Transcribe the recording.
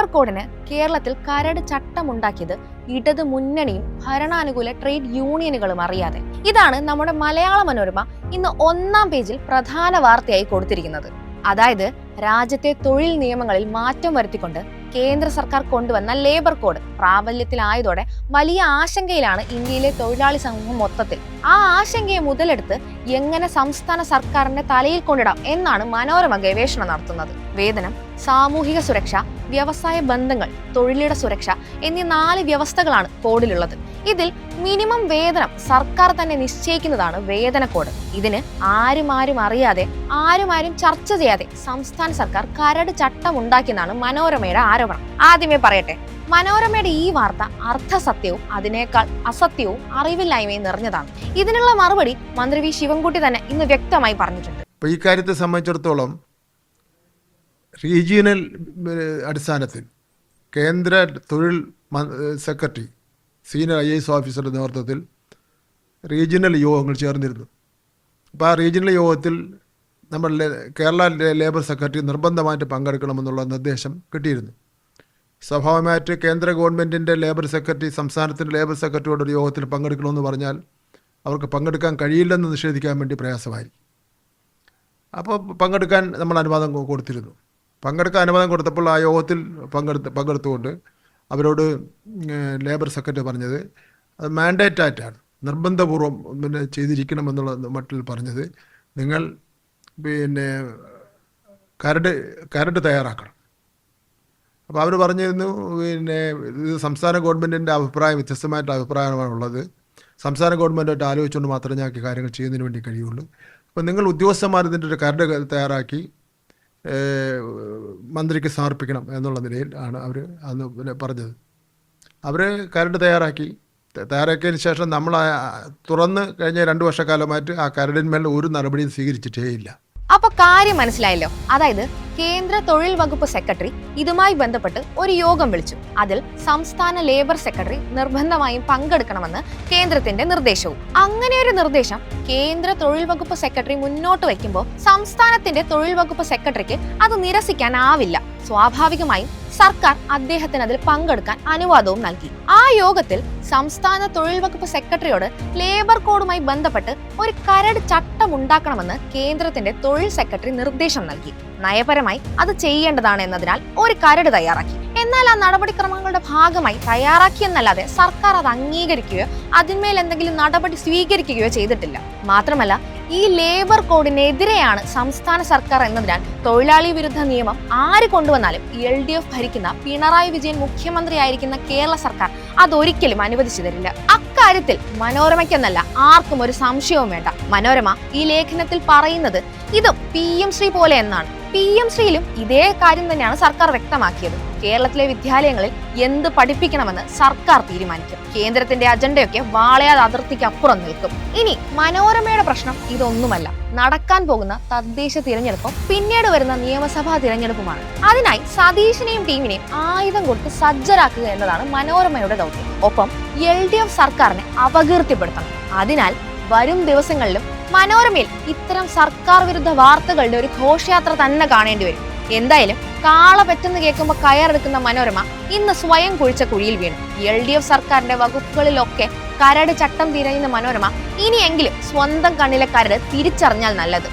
Labour കോഡിന് കേരളത്തിൽ കരട് ചട്ടമുണ്ടാക്കിയത് ഇടത് മുന്നണിയും ഭരണാനുകൂല ട്രേഡ് യൂണിയനുകളും അറിയാതെ. ഇതാണ് നമ്മുടെ മലയാള മനോരമ ഇന്ന് 1-ാം പേജിൽ പ്രധാന വാർത്തയായി കൊടുത്തിരിക്കുന്നത്. അതായത് രാജ്യത്തെ തൊഴിൽ നിയമങ്ങളിൽ മാറ്റം വരുത്തിക്കൊണ്ട് കേന്ദ്ര സർക്കാർ കൊണ്ടുവന്ന ലേബർ കോഡ് പ്രാബല്യത്തിലായതോടെ വലിയ ആശങ്കയിലാണ് ഇന്ത്യയിലെ തൊഴിലാളി സമൂഹം മൊത്തത്തിൽ. ആ ആശങ്കയെ മുതലെടുത്ത് എങ്ങനെ സംസ്ഥാന സർക്കാരിന്റെ തലയിൽ കൊണ്ടിടാം എന്നാണ് മനോരമ ഗവേഷണം നടത്തുന്നത്. വേതനം, സാമൂഹിക സുരക്ഷ, വ്യവസായ ബന്ധങ്ങൾ, തൊഴിലിട സുരക്ഷ എന്നീ 4 വ്യവസ്ഥകളാണ് കോഡിലുള്ളത്. ഇതിൽ മിനിമം വേതനം സർക്കാർ തന്നെ നിശ്ചയിക്കുന്നതാണ് വേതന കോഡ്. ഇതിന് ആരും അറിയാതെ ആരും ചർച്ച ചെയ്യാതെ സംസ്ഥാന സർക്കാർ കരട് ചട്ടം ഉണ്ടാക്കിയെന്നാണ് മനോരമയുടെ ആരോപണം. ആദ്യമേ പറയട്ടെ, മനോരമയുടെ ഈ വാർത്ത അർത്ഥസത്യവും അതിനേക്കാൾ അസത്യവും അറിവില്ലായ്മയും നിറഞ്ഞതാണ്. ഇതിനുള്ള മറുപടി മന്ത്രി വി ശിവൻകുട്ടി തന്നെ ഇന്ന് വ്യക്തമായി പറഞ്ഞിട്ടുണ്ട്. ഈ കാര്യത്തെ സംബന്ധിച്ചിടത്തോളം റീജിയണൽ അടിസ്ഥാനത്തിൽ കേന്ദ്ര തൊഴിൽ സെക്രട്ടറി സീനിയർ IAS ഓഫീസറുടെ നേതൃത്വത്തിൽ റീജിയണൽ യോഗങ്ങൾ ചേർന്നിരുന്നു. അപ്പോൾ ആ റീജിയണൽ യോഗത്തിൽ നമ്മൾ കേരള ലേബർ സെക്രട്ടറി നിർബന്ധമായിട്ട് പങ്കെടുക്കണമെന്നുള്ള നിർദ്ദേശം കിട്ടിയിരുന്നു. സ്വാഭാവികമായിട്ട് കേന്ദ്ര ഗവൺമെൻറ്റിൻ്റെ ലേബർ സെക്രട്ടറി സംസ്ഥാനത്തിൻ്റെ ലേബർ സെക്രട്ടറിയോട് ഒരു യോഗത്തിൽ പങ്കെടുക്കണമെന്ന് പറഞ്ഞാൽ അവർക്ക് പങ്കെടുക്കാൻ കഴിയില്ലെന്ന് നിഷേധിക്കാൻ വേണ്ടി പ്രയാസമായിരിക്കും. അപ്പോൾ പങ്കെടുക്കാൻ നമ്മൾ അനുവാദം കൊടുത്തിരുന്നു. പങ്കെടുക്കാൻ അനുവാദം കൊടുത്തപ്പോൾ ആ യോഗത്തിൽ പങ്കെടുത്തുകൊണ്ട് അവരോട് ലേബർ സെക്രട്ടറി പറഞ്ഞത് അത് മാൻഡേറ്റ് ആയിട്ടാണ്, നിർബന്ധപൂർവം ചെയ്തിരിക്കണമെന്നുള്ള മട്ടിൽ പറഞ്ഞത്, നിങ്ങൾ കരട് തയ്യാറാക്കണം. അപ്പോൾ അവർ പറഞ്ഞിരുന്നു ഇത് സംസ്ഥാന ഗവൺമെൻറ്റിൻ്റെ അഭിപ്രായം വ്യത്യസ്തമായിട്ട് അഭിപ്രായമാണുള്ളത്, സംസ്ഥാന ഗവൺമെൻറ്റായിട്ട് ആലോചിച്ചുകൊണ്ട് മാത്രമേ ഞങ്ങൾക്ക് കാര്യങ്ങൾ ചെയ്യുന്നതിന് വേണ്ടി കഴിയുള്ളൂ. അപ്പോൾ നിങ്ങൾ ഉദ്യോഗസ്ഥന്മാർ ഇതിൻ്റെ ഒരു കരട് തയ്യാറാക്കി മന്ത്രിക്ക് സമർപ്പിക്കണം എന്നുള്ള നിലയിൽ ആണ് അവർ അന്ന് പറഞ്ഞത്. അവർ കരട് തയ്യാറാക്കിയതിന് ശേഷം നമ്മൾ തുറന്ന് കഴിഞ്ഞ 2 വർഷക്കാലമായിട്ട് ആ കരടിന്മേൽ ഒരു നടപടിയും സ്വീകരിച്ചിട്ടേ ഇല്ല. അപ്പൊ കാര്യം മനസ്സിലായല്ലോ. അതായത് കേന്ദ്ര തൊഴിൽ വകുപ്പ് സെക്രട്ടറി ഇതുമായി ബന്ധപ്പെട്ട് ഒരു യോഗം വിളിച്ചു. അതിൽ സംസ്ഥാന ലേബർ സെക്രട്ടറി നിർബന്ധമായും പങ്കെടുക്കണമെന്ന് കേന്ദ്രത്തിന്റെ നിർദ്ദേശവും. അങ്ങനെ ഒരു നിർദ്ദേശം കേന്ദ്ര തൊഴിൽ വകുപ്പ് സെക്രട്ടറി മുന്നോട്ട് വയ്ക്കുമ്പോൾ സംസ്ഥാനത്തിന്റെ തൊഴിൽ വകുപ്പ് സെക്രട്ടറിക്ക് അത് നിരസിക്കാനാവില്ല. സ്വാഭാവികമായും സർക്കാർ അദ്ദേഹത്തിന് അതിൽ പങ്കെടുക്കാൻ അനുവാദവും നൽകി. ആ യോഗത്തിൽ സംസ്ഥാന തൊഴിൽ വകുപ്പ് സെക്രട്ടറിയോട് ലേബർ കോഡുമായി ബന്ധപ്പെട്ട് ഒരു കരട് ചട്ടം ഉണ്ടാക്കണമെന്ന് കേന്ദ്രത്തിന്റെ തൊഴിൽ സെക്രട്ടറി നിർദ്ദേശം നൽകി. നയപരമായി അത് ചെയ്യേണ്ടതാണ് എന്നതിനാൽ ഒരു കരട് തയ്യാറാക്കി. എന്നാൽ ആ നടപടിക്രമങ്ങളുടെ ഭാഗമായി തയ്യാറാക്കിയെന്നല്ലാതെ സർക്കാർ അത് അംഗീകരിക്കുകയോ അതിന്മേൽ എന്തെങ്കിലും നടപടി സ്വീകരിക്കുകയോ ചെയ്തിട്ടില്ല. മാത്രമല്ല ഈ ലേബർ കോഡിനെതിരെയാണ് സംസ്ഥാന സർക്കാർ എന്നതിനാൽ തൊഴിലാളി വിരുദ്ധ നിയമം ആര് കൊണ്ടുവന്നാലും LDF ഭരിക്കുന്ന പിണറായി വിജയൻ മുഖ്യമന്ത്രിയായിരിക്കുന്ന കേരള സർക്കാർ അതൊരിക്കലും അനുവദിച്ചു തരില്ല. അക്കാര്യത്തിൽ മനോരമയ്ക്കെന്നല്ല ആർക്കും ഒരു സംശയവും വേണ്ട. മനോരമ ഈ ലേഖനത്തിൽ പറയുന്നത് ഇത് PM ശ്രീ പോലെ എന്നാണ്. PM ശ്രീയിലും ഇതേ കാര്യം തന്നെയാണ് സർക്കാർ വ്യക്തമാക്കിയത്. കേരളത്തിലെ വിദ്യാലയങ്ങളിൽ എന്ത് പഠിപ്പിക്കണമെന്ന് സർക്കാർ തീരുമാനിക്കും. കേന്ദ്രത്തിന്റെ അജണ്ടയൊക്കെ വാളയാർ അതിർത്തിക്ക് അപ്പുറം നിൽക്കും. ഇനി മനോരമയുടെ പ്രശ്നം ഇതൊന്നുമല്ല. നടക്കാൻ പോകുന്ന തദ്ദേശ തിരഞ്ഞെടുപ്പും പിന്നീട് വരുന്ന നിയമസഭാ തിരഞ്ഞെടുപ്പുമാണ്. അതിനായി സതീശിനെയും ടീമിനെയും ആയുധം കൊടുത്ത് സജ്ജരാക്കുക എന്നതാണ് മനോരമയുടെ ദൗത്യം. ഒപ്പം LDF സർക്കാരിനെ അപകീർത്തിപ്പെടുത്തണം. അതിനാൽ വരും ദിവസങ്ങളിലും മനോരമയിൽ ഇത്തരം സർക്കാർ വിരുദ്ധ വാർത്തകളുടെ ഒരു ഘോഷയാത്ര തന്നെ കാണേണ്ടി വരും. എന്തായാലും കാള പെട്ടെന്ന് കേൾക്കുമ്പോൾ കയറെടുക്കുന്ന മനോരമ ഇന്ന് സ്വയം കുഴിച്ച കുഴിയിൽ വീണു. LDF സർക്കാരിന്റെ വകുപ്പുകളിലൊക്കെ കരട് ചട്ടം തിരയുന്ന മനോരമ ഇനിയെങ്കിലും സ്വന്തം കണ്ണിലെ കരട് തിരിച്ചറിഞ്ഞാൽ നല്ലത്.